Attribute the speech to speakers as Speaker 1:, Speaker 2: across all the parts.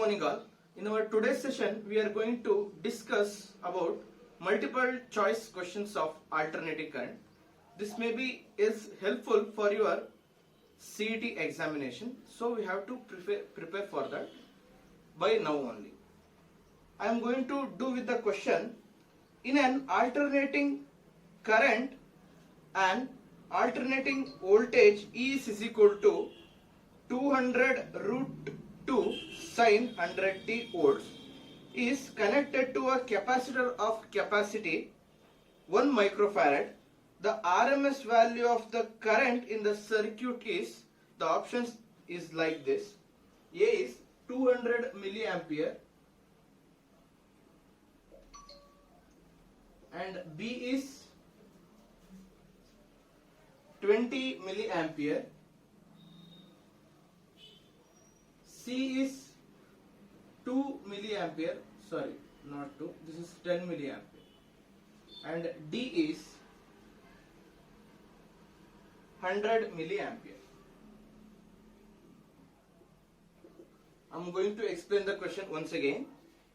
Speaker 1: Monigal. In our today's session, we are going to discuss about multiple choice questions of alternating current. This may be is helpful for your CET examination, so we have to prepare for that by now only. I am going to do with the question: in an alternating current and alternating voltage E is equal to 200 root 2 sine 100t volts is connected to a capacitor of capacity 1 microfarad. The RMS value of the current in the circuit is, the options is like this: A is 200 milliampere and B is 20 milliampere, C is 2 milliampere, sorry, not 2, this is 10 milliampere, and D is 100 milliampere. I am going to explain the question once again.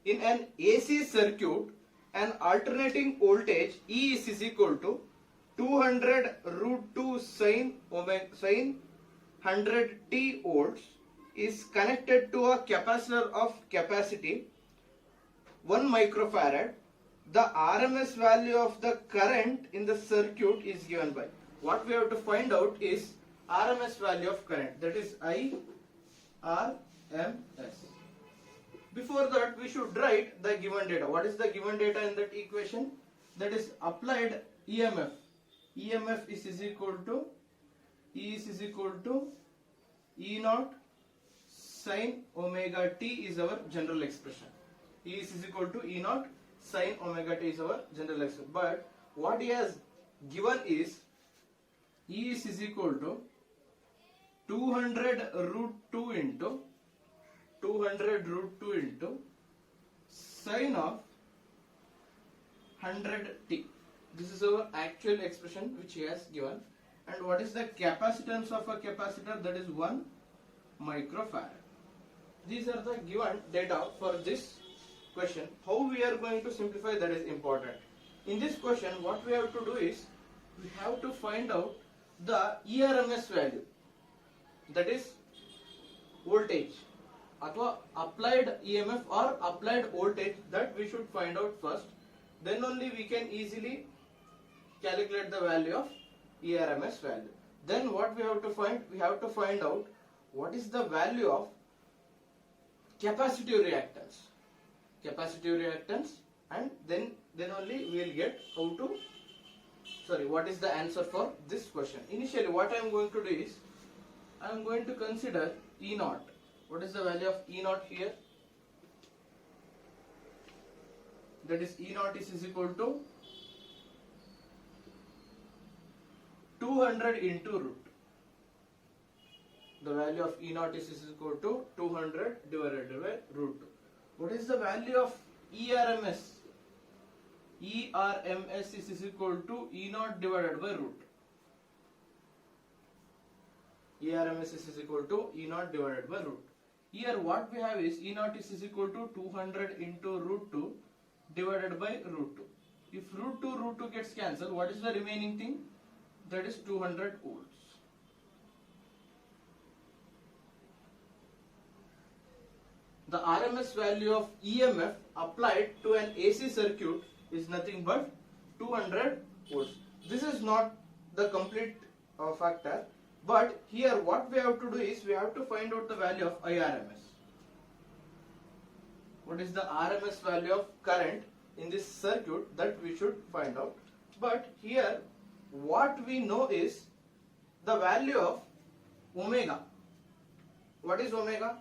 Speaker 1: In an AC circuit, an alternating voltage E is equal to 200 root 2 sine 100t volts is connected to a capacitor of capacity 1 microfarad. The RMS value of the current in the circuit is given by. What we have to find out is RMS value of current, that is IRMS. Before that, we should write the given data. What is the given data in that equation? That is applied EMF. EMF is equal to E is equal to E naught sine omega t is our general expression. E is equal to E naught sine omega t is our general expression. But what he has given is E is equal to 200 root 2 into 200 root 2 into sine of 100t. This is our actual expression which he has given. And what is the capacitance of a capacitor? That is 1 microfarad. These are the given data for this question. How we are going to simplify, that is important. In this question, what we have to do is we have to find out the ERMS value, that is voltage or applied EMF or applied voltage, that we should find out first. Then only we can easily calculate the value of ERMS value. Then what we have to find? We have to find out what is the value of capacitive reactance. Capacitive reactance, and then only we will get how to, what is the answer for this question. Initially what I am going to do is, I am going to consider E naught. What is the value of E naught here? That is E naught is equal to 200 into root. The value of E naught is equal to 200 divided by root 2. What is the value of ERMS? ERMS is equal to E naught divided by root. ERMS is equal to E naught divided by root. Here what we have is E naught is equal to 200 into root 2 divided by root 2. If root 2 gets cancelled, what is the remaining thing? That is 200 volts. The RMS value of EMF applied to an AC circuit is nothing but 200 volts. This is not the complete factor, but here what we have to do is we have to find out the value of IRMS. What is the RMS value of current in this circuit, that we should find out. But here what we know is the value of omega. What is omega?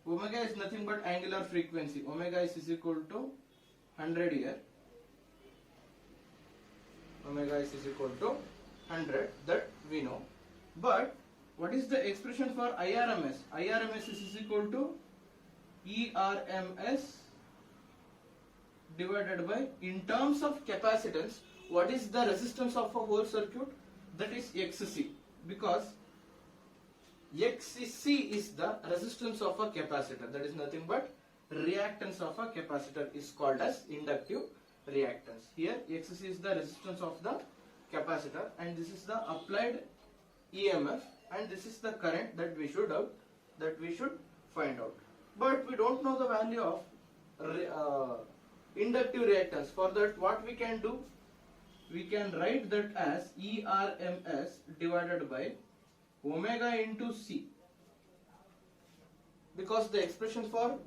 Speaker 1: Omega is nothing but angular frequency. Omega is equal to 100 here. Omega is equal to 100, that we know. But what is the expression for IRMS? IRMS is equal to ERMS divided by, in terms of capacitance, what is the resistance of a whole circuit? That is XC, because XC is the resistance of a capacitor. That is nothing but reactance of a capacitor is called as inductive reactance. Here XC is the resistance of the capacitor and this is the applied EMF and this is the current that we should find out. But we don't know the value of inductive reactance. For that, what we can do? We can write that as ERMS divided by omega into C, because the expression for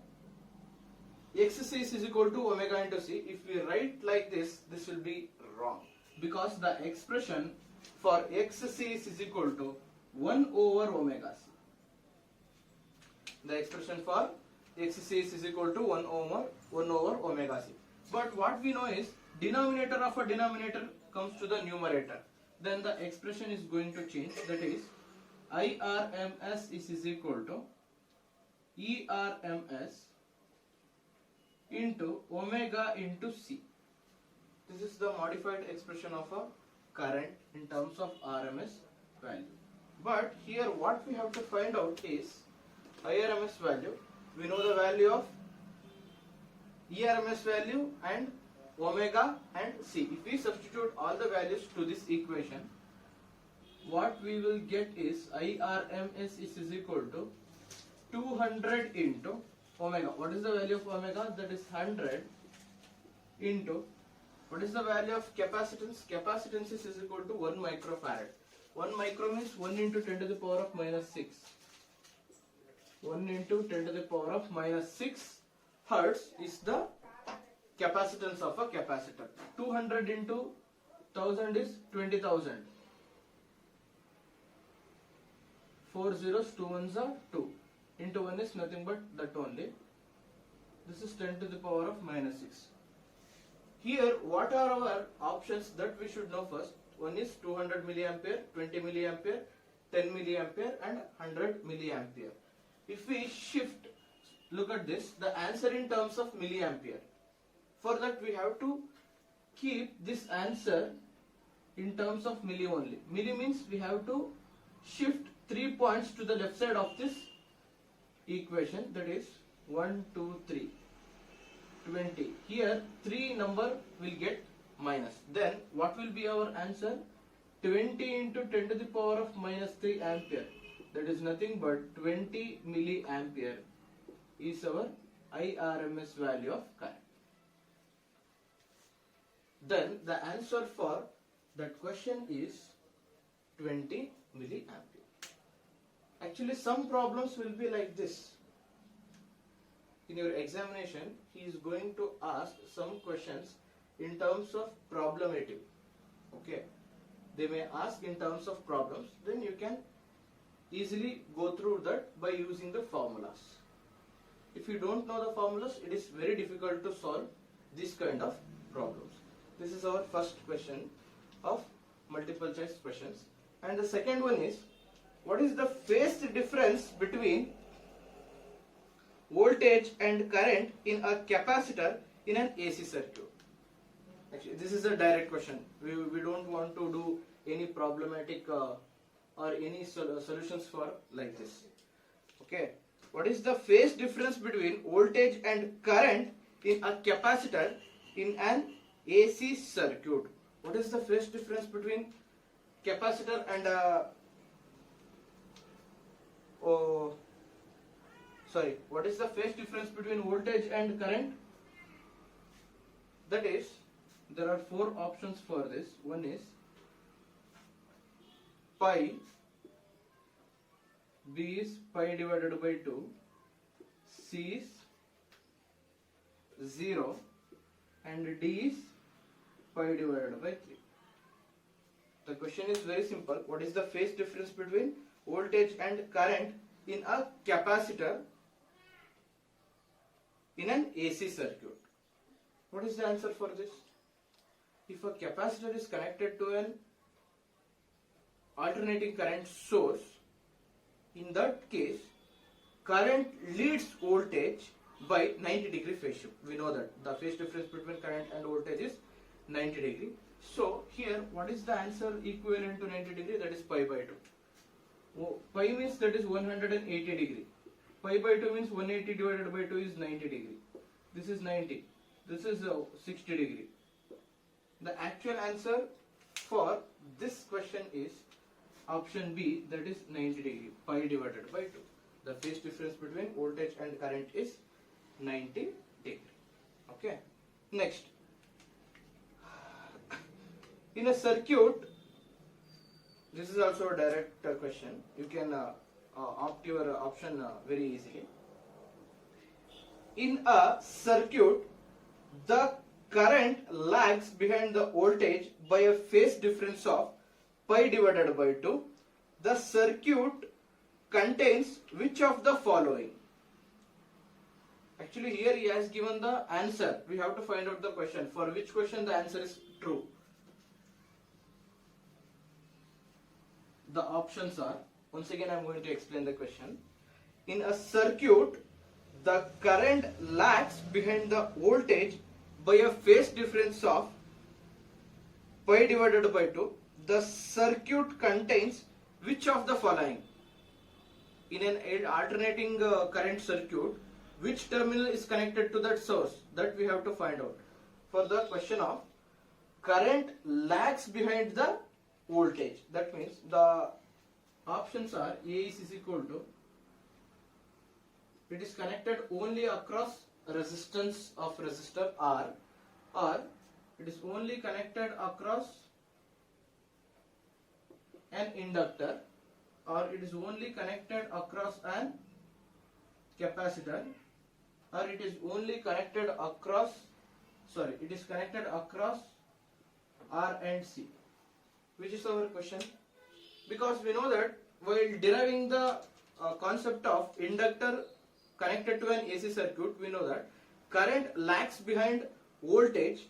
Speaker 1: XC is equal to omega into C. If we write like this, this will be wrong, because the expression for XC is equal to 1 over omega C. The expression for XC is equal to 1 over omega C. But what we know is denominator of a denominator comes to the numerator. Then the expression is going to change. That is IRMS is equal to ERMS into omega into C. This is the modified expression of a current in terms of RMS value. But here what we have to find out is IRMS value. We know the value of ERMS value and omega and C. If we substitute all the values to this equation, what we will get is IRMS is equal to 200 into omega. What is the value of omega? That is 100 into, what is the value of capacitance? Capacitance is equal to 1 microfarad. 1 micro means 1 into 10 to the power of minus 6. 1 into 10 to the power of minus 6 hertz is the capacitance of a capacitor. 200 into 1000 is 20,000. 4 zeros, 2 ones are 2. Into 1 is nothing but that only. This is 10 to the power of minus 6. Here, what are our options that we should know first? One is 200 milliampere, 20 milliampere, 10 milliampere and 100 milliampere. If we shift, look at this, the answer in terms of milliampere. For that we have to keep this answer in terms of milli only. Milli means we have to shift 3 points to the left side of this equation, that is 1, 2, 3, 20. Here 3 number will get minus. Then what will be our answer? 20 into 10 to the power of minus 3 ampere. That is nothing but 20 milliampere is our IRMS value of current. Then the answer for that question is 20 milliampere. Actually, some problems will be like this. In your examination, he is going to ask some questions in terms of problemative. Okay, they may ask in terms of problems. Then you can easily go through that by using the formulas. If you don't know the formulas, it is very difficult to solve this kind of problems. This is our first question of multiple choice questions. And the second one is, what is the phase difference between voltage and current in a capacitor in an AC circuit? Actually, this is a direct question. We don't want to do any problematic or any solutions for like this. Okay. What is the phase difference between voltage and current in a capacitor in an AC circuit? What is the phase difference between capacitor and what is the phase difference between voltage and current? That is, there are 4 options for this. One is pi, B is pi divided by 2, C is 0 and D is pi divided by 3. The question is very simple. What is the phase difference between voltage and current in a capacitor in an AC circuit? What is the answer for this? If a capacitor is connected to an alternating current source, in that case, current leads voltage by 90-degree phase shift. We know that the phase difference between current and voltage is 90 degree. So here, what is the answer equivalent to 90 degree? That is pi by 2. Pi means that is 180 degree. Pi by 2 means 180 divided by 2 is 90 degree. This is 90. This is 60 degree. The actual answer for this question is option B, that is 90 degree. Pi divided by 2. The phase difference between voltage and current is 90 degree. Okay. Next. In a circuit, this is also a direct question. You can opt your option very easily. In a circuit, the current lags behind the voltage by a phase difference of pi divided by 2. The circuit contains which of the following? Actually, here he has given the answer. We have to find out the question. For which question the answer is true? The options are, once again I am going to explain the question. In a circuit, the current lags behind the voltage by a phase difference of pi divided by 2. The circuit contains which of the following? In an alternating current circuit, which terminal is connected to that source? That we have to find out. For the question of current lags behind the voltage, that means the options are A is equal to, it is connected only across resistance of resistor R, or it is only connected across an inductor, or it is only connected across an capacitor, or it is only connected across, it is connected across R and C. Which is our question? Because we know that while deriving the concept of inductor connected to an AC circuit, we know that current lags behind voltage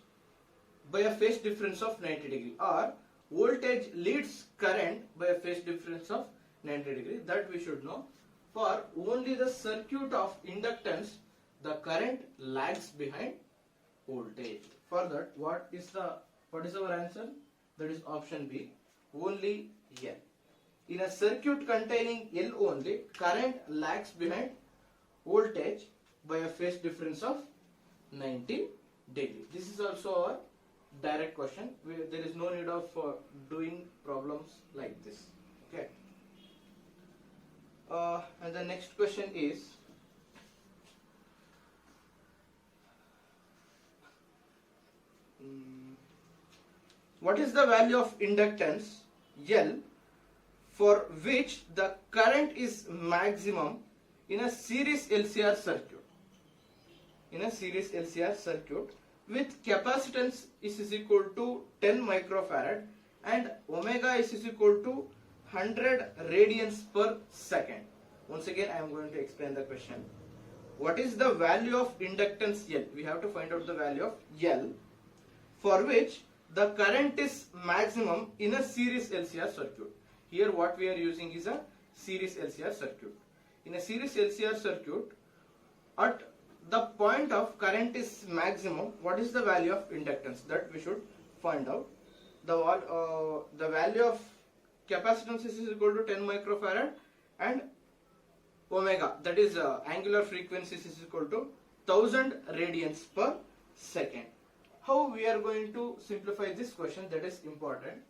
Speaker 1: by a phase difference of 90 degree, or voltage leads current by a phase difference of 90 degree. That we should know. For only the circuit of inductance, the current lags behind voltage. For that, what is our answer? That is option B, only L. In a circuit containing L only, current lags behind voltage by a phase difference of 90 degree. This is also our direct question. There is no need of doing problems like this. Okay. And the next question is, what is the value of inductance L for which the current is maximum in a series LCR circuit? In a series LCR circuit with capacitance is equal to 10 microfarad and omega is equal to 100 radians per second. Once again I am going to explain the question. What is the value of inductance L? We have to find out the value of L for which the current is maximum in a series LCR circuit. Here what we are using is a series LCR circuit. In a series LCR circuit, at the point of current is maximum, what is the value of inductance? That we should find out. The value of capacitance is equal to 10 microfarad and omega, that is angular frequency, is equal to 1000 radians per second. How we are going to simplify this question? That is important.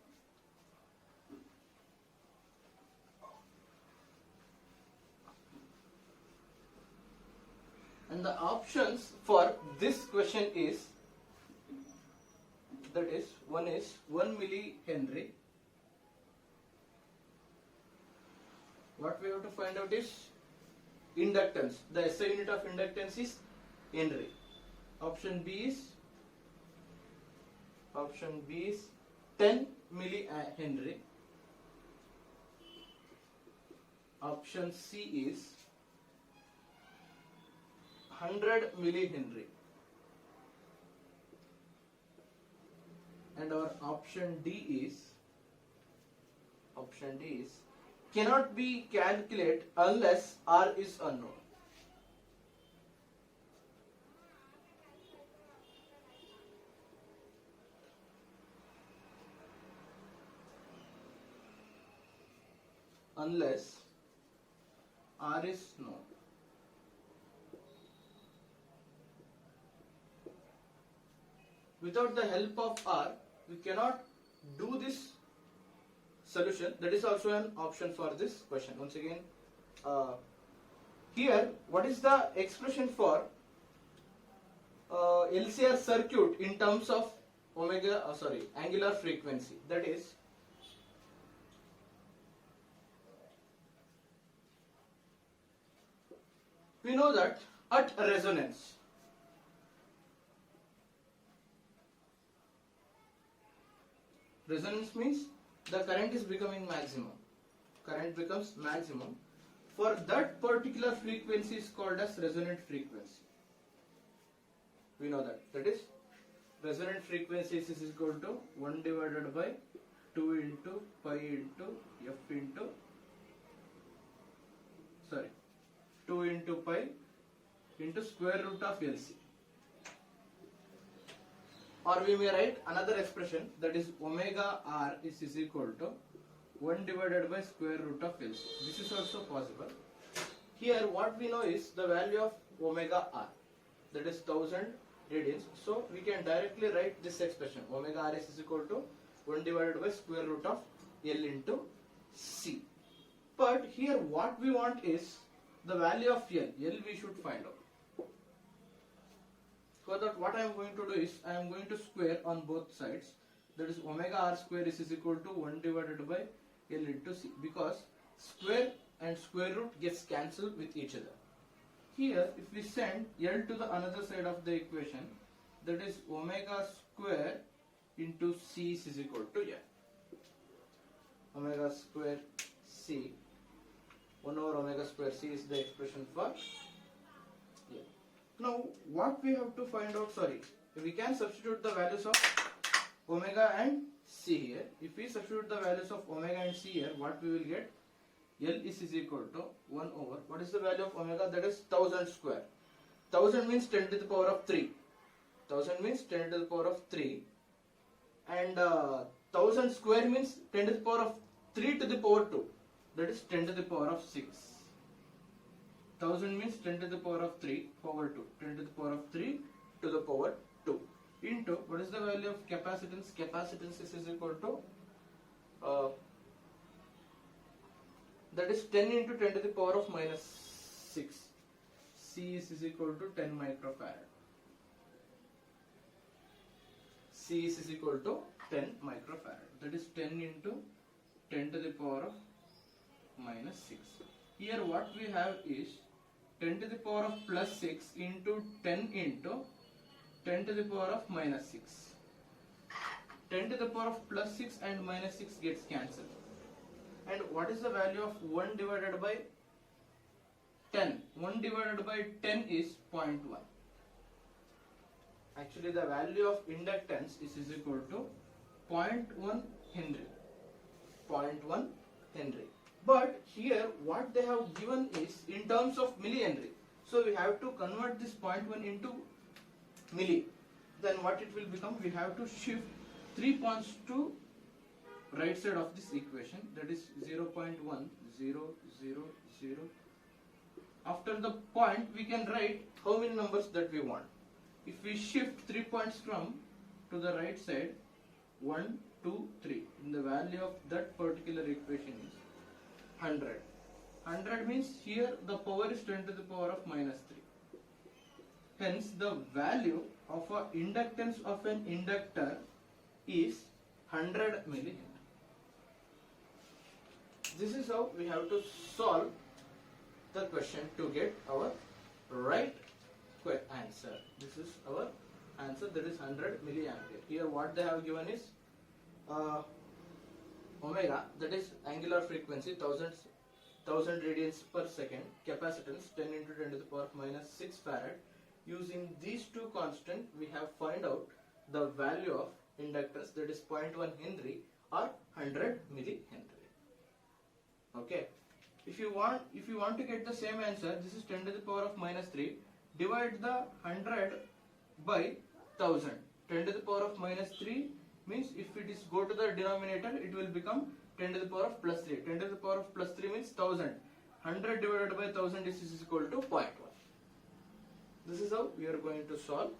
Speaker 1: And the options for this question is, that is, one is 1 millihenry. What we have to find out is inductance. The SI unit of inductance is Henry. Option B is 10 millihenry. Option C is 100 millihenry. And our option D is cannot be calculated unless R is unknown. unless R is known. Without the help of R, we cannot do this solution. That is also an option for this question. Once again, here, what is the expression for LCR circuit in terms of angular frequency? That is, we know that at resonance, resonance means the current is becoming maximum. Current becomes maximum. For that particular frequency is called as resonant frequency. We know that. That is, resonant frequency is equal to 1 divided by 2 into pi into f into 2 into pi into square root of LC. Or we may write another expression, that is omega R is equal to 1 divided by square root of LC. This is also possible. Here what we know is the value of omega R, that is 1000 radians. So we can directly write this expression, omega R is equal to 1 divided by square root of L into C. But here what we want is the value of L. L we should find out. For that, what I am going to do is, I am going to square on both sides. That is, omega R square is equal to 1 divided by L into C, because square and square root gets cancelled with each other. Here, if we send L to the another side of the equation, that is omega square into C is equal to L. Omega square C, 1 over omega square C is the expression for L. Now, what we have to find out, we can substitute the values of omega and C here. If we substitute the values of omega and C here, what we will get? L is equal to 1 over, what is the value of omega? That is 1000 square. 1000 means 10 to the power of 3. 1000 means 10 to the power of 3. And 1000 square means 10 to the power of 3 to the power 2. That is 10 to the power of 6. 1000 means 10 to the power of 3 power 2. 10 to the power of 3 to the power 2. Into, what is the value of capacitance? Capacitance is equal to, that is 10 into 10 to the power of minus 6. C is equal to 10 microfarad. C is equal to 10 microfarad. That is 10 into 10 to the power of minus 6. Here what we have is 10 to the power of plus 6 into 10 into 10 to the power of minus 6. 10 to the power of plus 6 and minus 6 gets cancelled. And what is the value of 1 divided by 10? 1 divided by 10 is 0.1. Actually, the value of inductance is equal to 0.1 Henry. 0.1 Henry. But here what they have given is in terms of millihenry. So we have to convert this 0.1 into milli. Then what it will become? We have to shift 3 points to right side of this equation. That is 0.1000. After the point, we can write how many numbers that we want. If we shift 3 points from to the right side, 1, 2, 3. And the value of that particular equation is 100. 100 means here the power is 10 to the power of minus 3. Hence the value of a inductance of an inductor is 100 millihenry. This is how we have to solve the question to get our right answer. This is our answer, that is 100 milliampere. Here what they have given is omega, that is angular frequency, 1000 radians per second, capacitance 10 into 10 to the power of minus 6 farad. Using these two constants, we have find out the value of inductance, that is 0.1 Henry or 100 millihenry. Okay. If you want to get the same answer, this is 10 to the power of minus 3. Divide the 100 by 1000. 10 to the power of minus 3 means if it is go to the denominator, it will become 10 to the power of plus 3. 10 to the power of plus 3 means 1000. 100 divided by 1000 is equal to 0.1. This is how we are going to solve.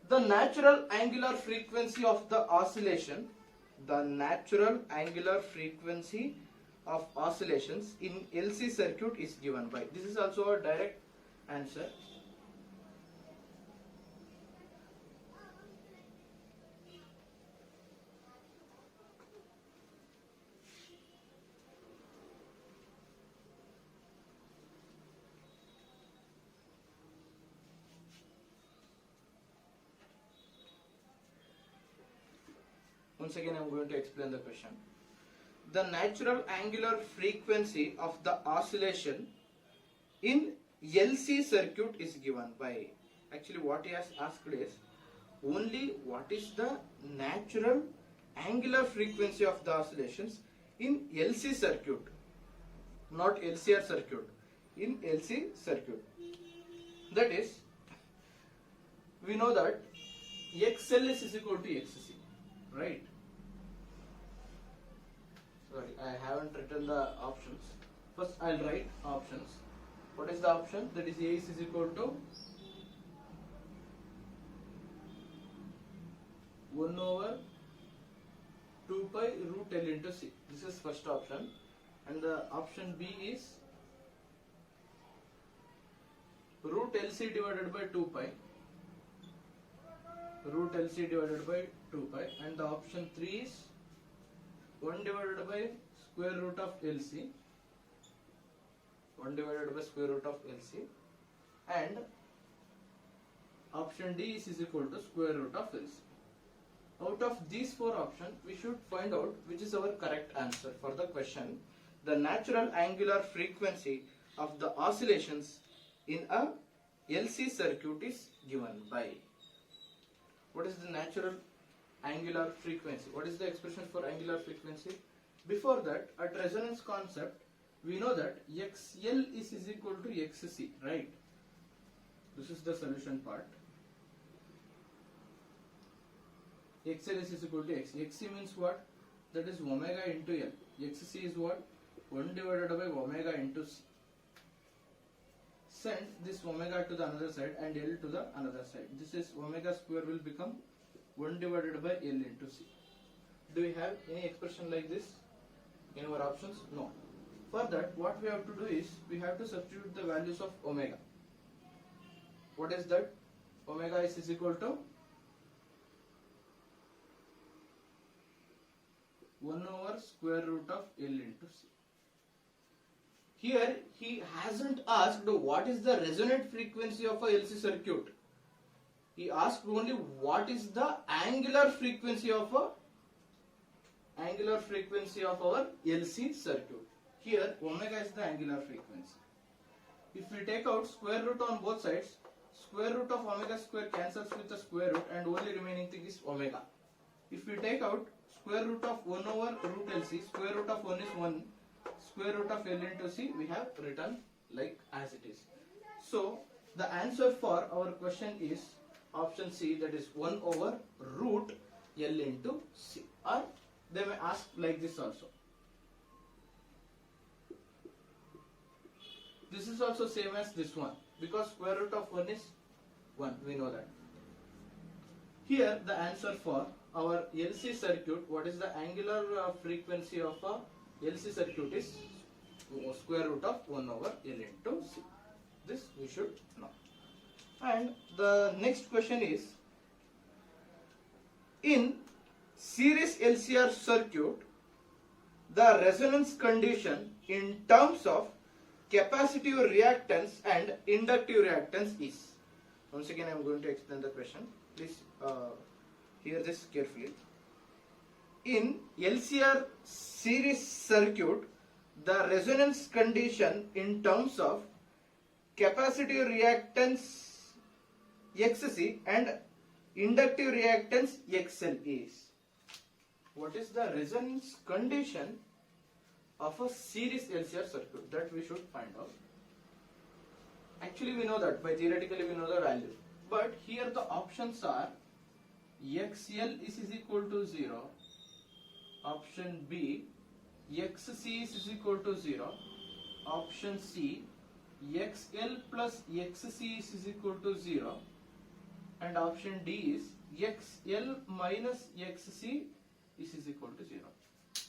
Speaker 1: The natural angular frequency of the oscillation, the natural angular frequency of oscillations in LC circuit is given by. This is also a direct answer. Once again I am going to explain the question. The natural angular frequency of the oscillation in LC circuit is given by. Actually what he has asked is only what is the natural angular frequency of the oscillations in LC circuit, not LCR circuit, in LC circuit. That is, we know that XL is equal to XC, right? Sorry, I haven't written the options. First I'll write options. What is the option? That is A is equal to 1 over 2 pi root L into C. This is first option. And the option B is root LC divided by 2 pi. Root LC divided by 2 pi. And the option 3 is 1 divided by square root of LC. 1 divided by square root of LC. And option D is equal to square root of LC. Out of these four options, we should find out which is our correct answer for the question. The natural angular frequency of the oscillations in a LC circuit is given by. What is the natural angular frequency? What is the expression for angular frequency? Before that, at resonance concept, we know that XL is equal to XC, right? This is the solution part. XL is equal to XC. XC means what? That is omega into L. XC is what? 1 divided by omega into C. Send this omega to the another side and L to the another side. This is omega square will become 1 divided by L into C. Do we have any expression like this in our options? No. For that, what we have to do is, we have to substitute the values of omega. What is that? Omega is equal to 1 over square root of L into C. Here, he hasn't asked what is the resonant frequency of a LC circuit. He asked only what is the angular frequency of our LC circuit. Here, omega is the angular frequency. If we take out square root on both sides, square root of omega square cancels with the square root and only remaining thing is omega. If we take out square root of 1 over root LC, square root of 1 is 1, square root of L into C, we have written like as it is. So, the answer for our question is option C, that is 1 over root L into C. Or they may ask like this also. This is also same as this one, because square root of 1 is 1, we know that. Here the answer for our LC circuit, what is the angular frequency of a LC circuit is square root of 1 over L into C. This we should know. And the next question is, in series LCR circuit, the resonance condition in terms of capacitive reactance and inductive reactance is. Once again I am going to explain the question. Please hear this carefully. In LCR series circuit, the resonance condition in terms of capacitive reactance XC and inductive reactance XL is. What is the resonance condition of a series LCR circuit? That we should find out. Actually we know that, by theoretically we know the value. But here the options are XL is equal to 0, option B, xc is equal to 0, option C, xl plus xc is equal to 0, and option D is xl minus xc is equal to 0.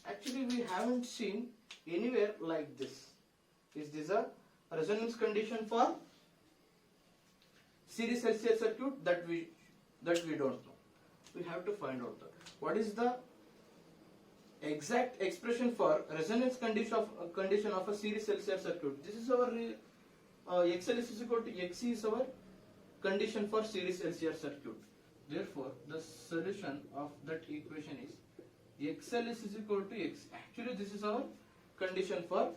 Speaker 1: Actually, we haven't seen anywhere like this. Is this a resonance condition for series LCR circuit? That we don't know. We have to find out what is the exact expression for resonance condition of a series LCR circuit. This is our XL is equal to XC is our condition for series LCR circuit. Therefore, the solution of that equation is XL is equal to X. Actually, this is our condition for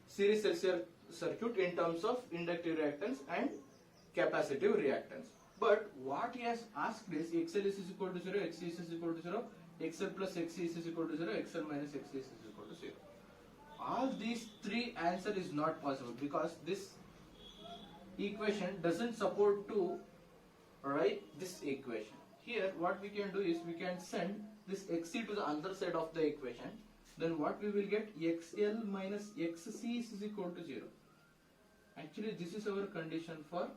Speaker 1: series LCR circuit in terms of inductive reactance and capacitive reactance. But what he has asked is XL is equal to 0, XC is equal to 0, XL plus XC is equal to 0, XL minus XC is equal to 0. All these three answer is not possible because this equation doesn't support to write this equation. Here what we can do is we can send this XC to the other side of the equation. Then what we will get, XL minus XC is equal to 0. Actually, this is our condition for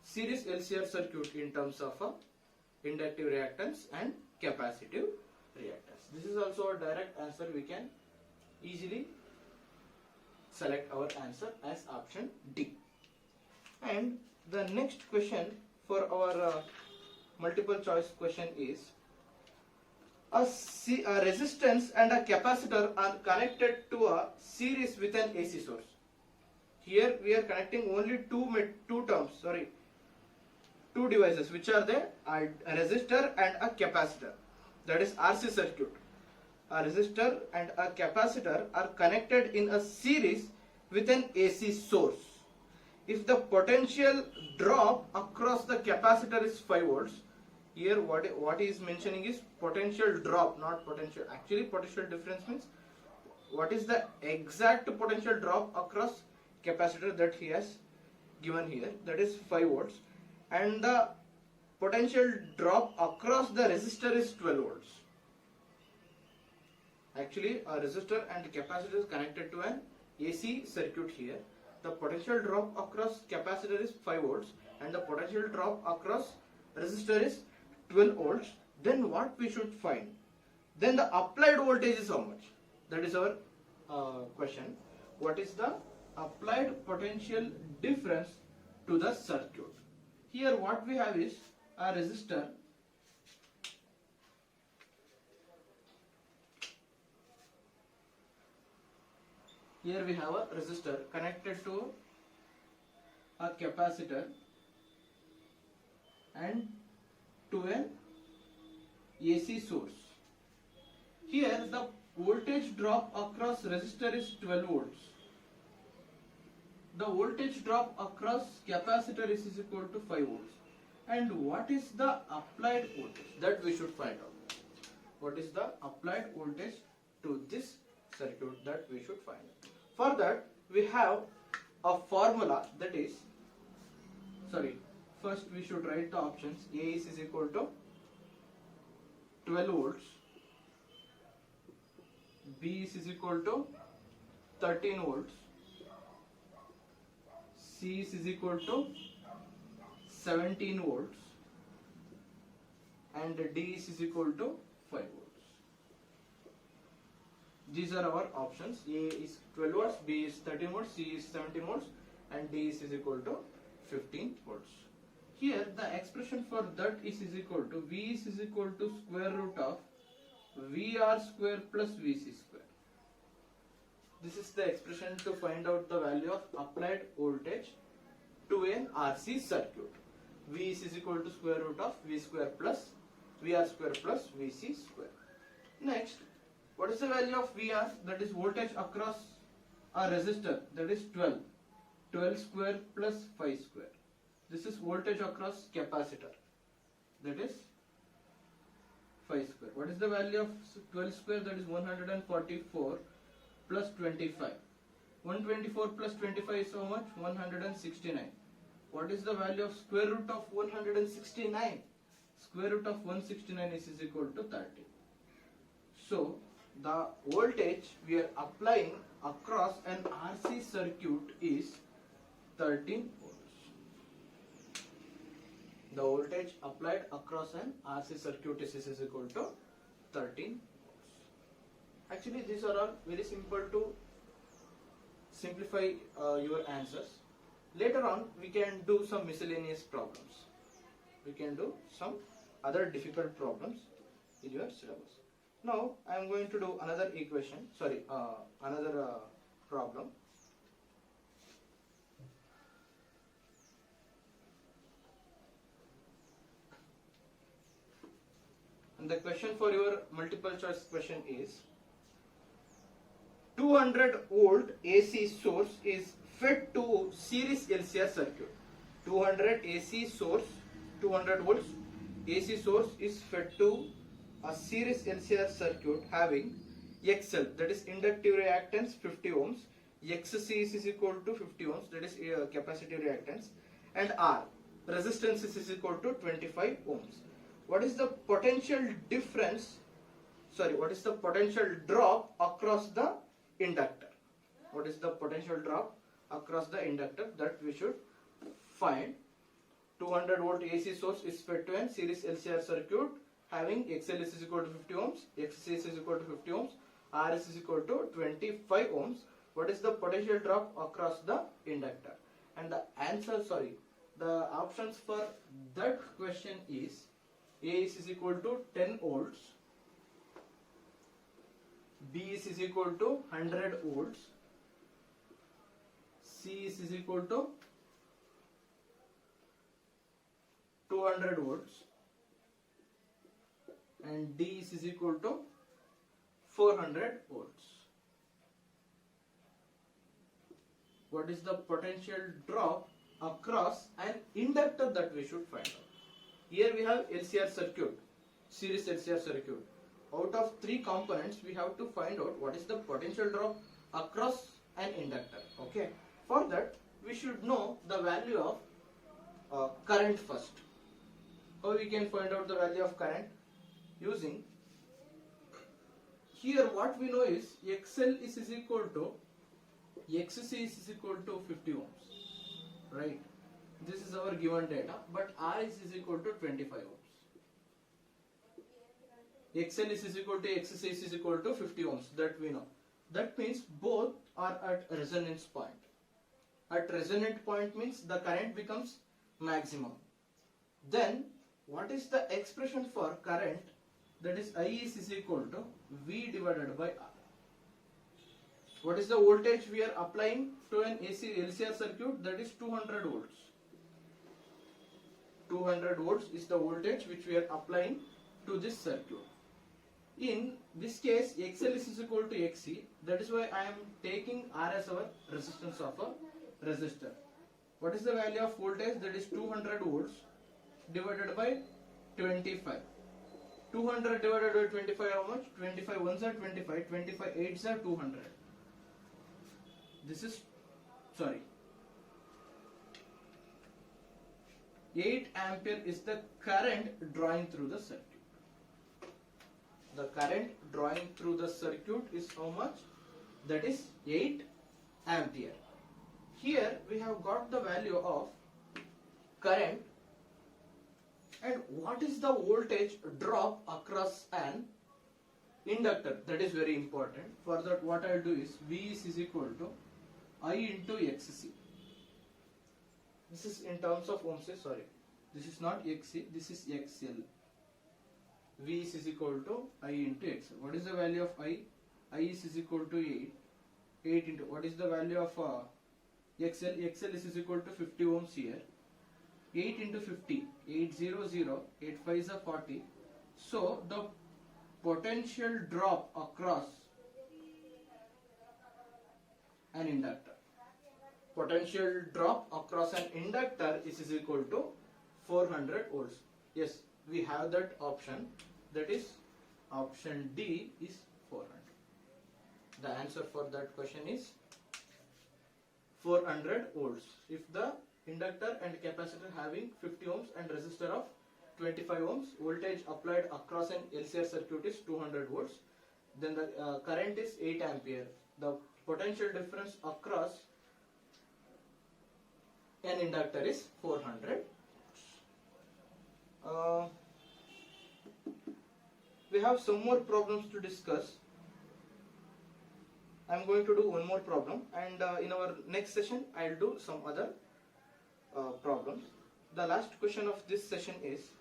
Speaker 1: series LCR circuit in terms of inductive reactance and capacitive reactance. This is also a direct answer. We can easily select our answer as option D. And the next question for our multiple choice question is, a resistance and a capacitor are connected to a series with an AC source. Here we are connecting only two devices, which are the a resistor and a capacitor. That is RC circuit. A resistor and a capacitor are connected in a series with an AC source. If the potential drop across the capacitor is 5 volts, here what he is mentioning is potential drop, not potential. Actually, potential difference means what is the exact potential drop across capacitor that he has given here, that is 5 volts, and the potential drop across the resistor is 12 volts. Actually, a resistor and capacitor is connected to an AC circuit here. The potential drop across capacitor is 5 volts and the potential drop across resistor is 12 volts. Then what we should find? Then the applied voltage is how much? That is our question. What is the applied potential difference to the circuit? Here what we have is a resistor . Here we have a resistor connected to a capacitor and to an AC source. Here the voltage drop across resistor is 12 volts. The voltage drop across capacitor is equal to 5 volts. And what is the applied voltage? That we should find out. What is the applied voltage to this circuit? That we should find out. For that, we have a formula, that is, first we should write the options. A is equal to 12 volts, B is equal to 13 volts, C is equal to 17 volts, and D is equal to 5 volts. These are our options. A is 12 volts, B is 13 volts, C is 17 volts, and D is equal to 15 volts. Here the expression for that is equal to V is equal to square root of VR square plus VC square. This is the expression to find out the value of applied voltage to an RC circuit. V is equal to square root of V square plus VR square plus VC square. Next, what is the value of VR? That is voltage across a resistor, that is 12. 12 square plus 5 square. This is voltage across capacitor, that is 5 square. What is the value of 12 square? That is 144 plus 25. 124 plus 25 is how much? 169. What is the value of square root of 169? Square root of 169 is equal to 30. So the voltage we are applying across an RC circuit is 13 volts. The voltage applied across an RC circuit is equal to 13 volts. Actually, these are all very simple to simplify your answers. Later on, we can do some miscellaneous problems. We can do some other difficult problems in your syllabus. Now, I am going to do another equation, another problem. And the question for your multiple choice question is 200 volt AC source is fed to series LCR circuit. 200 volts AC source is fed to a series LCR circuit having XL, that is inductive reactance 50 ohms, XC is equal to 50 ohms, that is capacitive reactance, and R, resistance is equal to 25 ohms. What is the potential difference? What is the potential drop across the inductor? What is the potential drop across the inductor that we should find? 200 volt AC source is fed to a series LCR circuit having XL is equal to 50 ohms, XC is equal to 50 ohms, RS is equal to 25 ohms. What is the potential drop across the inductor? And the answer, the options for that question is A is equal to 10 volts, B is equal to 100 volts, C is equal to 200 volts, and D is equal to 400 volts. What is the potential drop across an inductor that we should find out? Here we have LCR circuit, series LCR circuit. Out of 3 components, we have to find out what is the potential drop across an inductor. Okay. For that, we should know the value of current first. How we can find out the value of current? Using here what we know is XL is equal to XC is equal to 50 ohms, right? This is our given data, but RS is equal to 25 ohms. XL is equal to XC is equal to 50 ohms, that we know. That means both are at resonance point. At resonant point means the current becomes maximum. Then what is the expression for current? That is I is equal to V divided by R. What is the voltage we are applying to an AC LCR circuit? That is 200 volts. 200 volts is the voltage which we are applying to this circuit. In this case, XL is equal to XC. That is why I am taking R as our resistance of a resistor. What is the value of voltage? That is 200 volts divided by 25. 200 divided by 25, how much? 25 ones are 25, 25 eights are 200. This is, 8 ampere is the current drawing through the circuit. The current drawing through the circuit is how much? That is 8 ampere. Here we have got the value of current. And what is the voltage drop across an inductor? That is very important. For that, what I will do is V is equal to I into XC. This is in terms of ohms. This is not XC, this is XL. V is equal to I into XL. What is the value of I? I is equal to 8. 8 into, what is the value of XL? XL is equal to 50 ohms here. 8 into 50, 800, 8 5 is 40. So the potential drop across an inductor. Potential drop across an inductor is equal to 400 volts. Yes, we have that option. That is option D is 400. The answer for that question is 400 volts. If the inductor and capacitor having 50 ohms and resistor of 25 ohms, voltage applied across an LCR circuit is 200 volts. then the current is 8 ampere. The potential difference across an inductor is 400. We have some more problems to discuss. I am going to do one more problem, and in our next session I will do some other problems. The last question of this session is: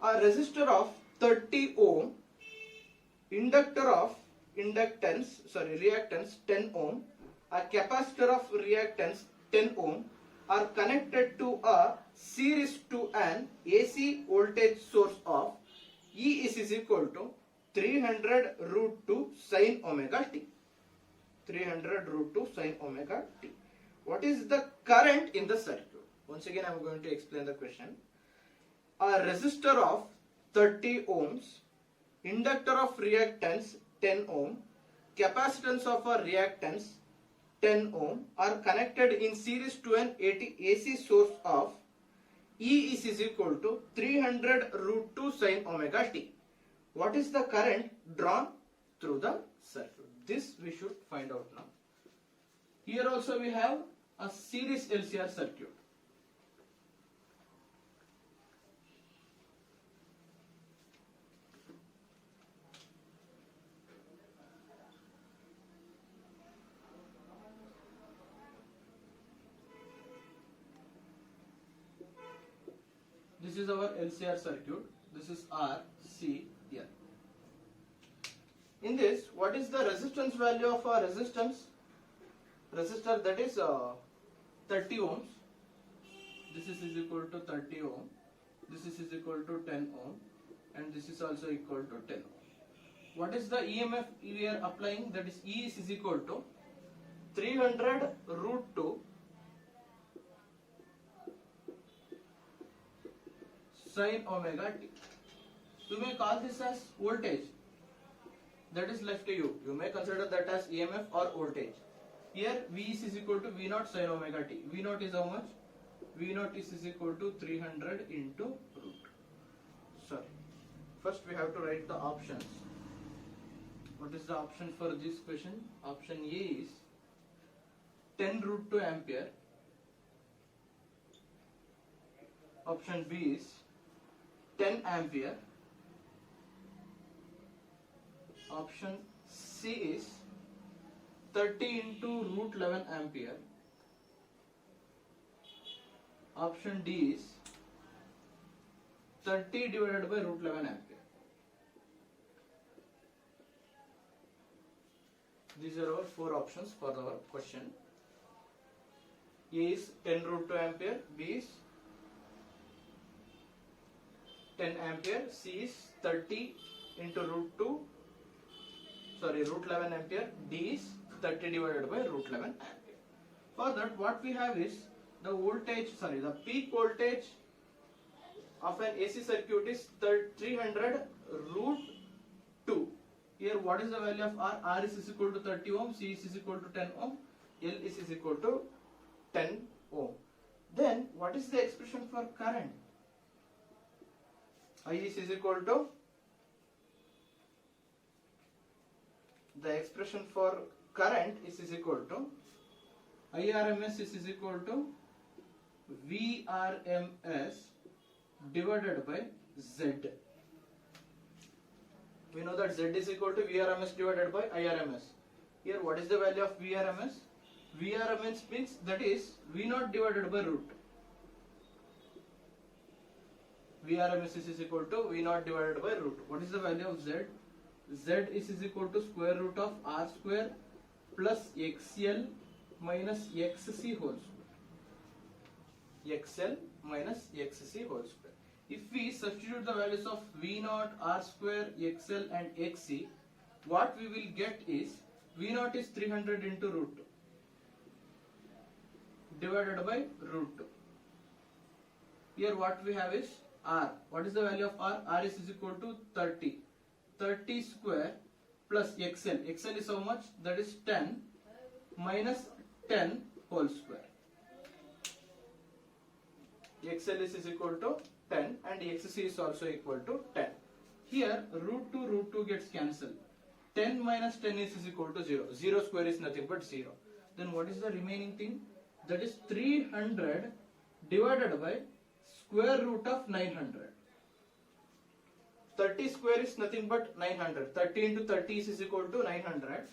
Speaker 1: a resistor of 30 ohm, inductor of reactance 10 ohm, a capacitor of reactance 10 ohm are connected to a series to an AC voltage source of E is equal to 300 root 2 sin omega t. 300 root 2 sin omega t. What is the current in the circuit? Once again I am going to explain the question. A resistor of 30 ohms, inductor of reactance 10 ohm, capacitance of a reactance 10 ohm are connected in series to an AC source of E is equal to 300 root 2 sin omega t. What is the current drawn through the circuit? This we should find out now. Here also we have a series LCR circuit. This is our LCR circuit. This is R, C, L. In this, what is the resistance value of a resistor that is 30 ohms? This is equal to 30 ohm. This is equal to 10 ohm, and this is also equal to 10 ohm. What is the EMF we are applying? That is E is equal to 300 root 2 sin omega t. You may call this as voltage. That is left to you. You may consider that as EMF or voltage. Here V is equal to V naught sin omega t. V naught is how much? V naught is equal to 300 into root. Sorry. First we have to write the options. What is the option for this question? Option A is 10 root 2 ampere. Option B is 10 ampere. Option C is 30 into root 11 ampere. Option D is 30 divided by root 11 ampere. These are our four options for our question. A is 10 root 2 ampere, B is 10 ampere, C is 30 into root 11 ampere, D is 30 divided by root 11 ampere. For that, what we have is the peak voltage of an AC circuit is 300 root 2. Here, what is the value of R? R is equal to 30 ohm, C is equal to 10 ohm, L is equal to 10 ohm. Then, what is the expression for current? I is equal to, the expression for current is equal to IRMS is equal to VRMS divided by Z. We know that Z is equal to VRMS divided by IRMS. Here, what is the value of VRMS? VRMS means that is V naught divided by root. VRMS is equal to V naught divided by root. What is the value of Z? Z is equal to square root of R square plus XL minus XC whole square. XL minus XC whole square. If we substitute the values of V naught, R square, XL and XC, what we will get is V naught is 300 into root 2 divided by root 2. Here what we have is R. What is the value of R? R is equal to 30. 30 square plus XL. XL is how much? That is 10 minus 10 whole square. XL is equal to 10 and XC is also equal to 10. Here root 2 gets cancelled. 10 minus 10 is equal to 0. 0 square is nothing but 0. Then what is the remaining thing? That is 300 divided by square root of 900. 30 square is nothing but 900. 30 into 30 is equal to 900.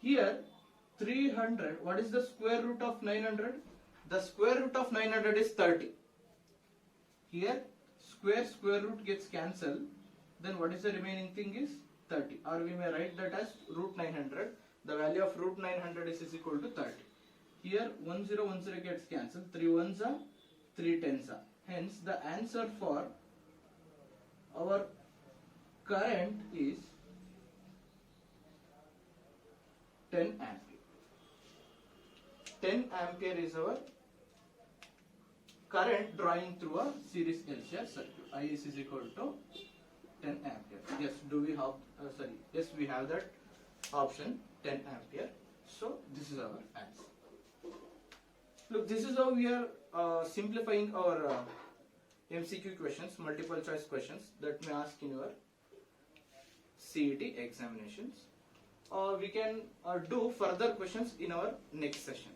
Speaker 1: Here 300, what is the square root of 900? The square root of 900 is 30. Here square root gets cancelled. Then what is the remaining thing is 30. Or we may write that as root 900. The value of root 900 is equal to 30. Here 1010 gets cancelled. 3 ones are 3 tens are. Hence the answer for our current is 10 ampere. 10 ampere is our current drawing through a series LCR circuit. I is equal to 10 ampere. Yes, do we have, yes, we have that option 10 ampere. So this is our answer. Look, this is how we are simplifying our MCQ questions, multiple choice questions that may ask in your CET examinations. We can do further questions in our next session.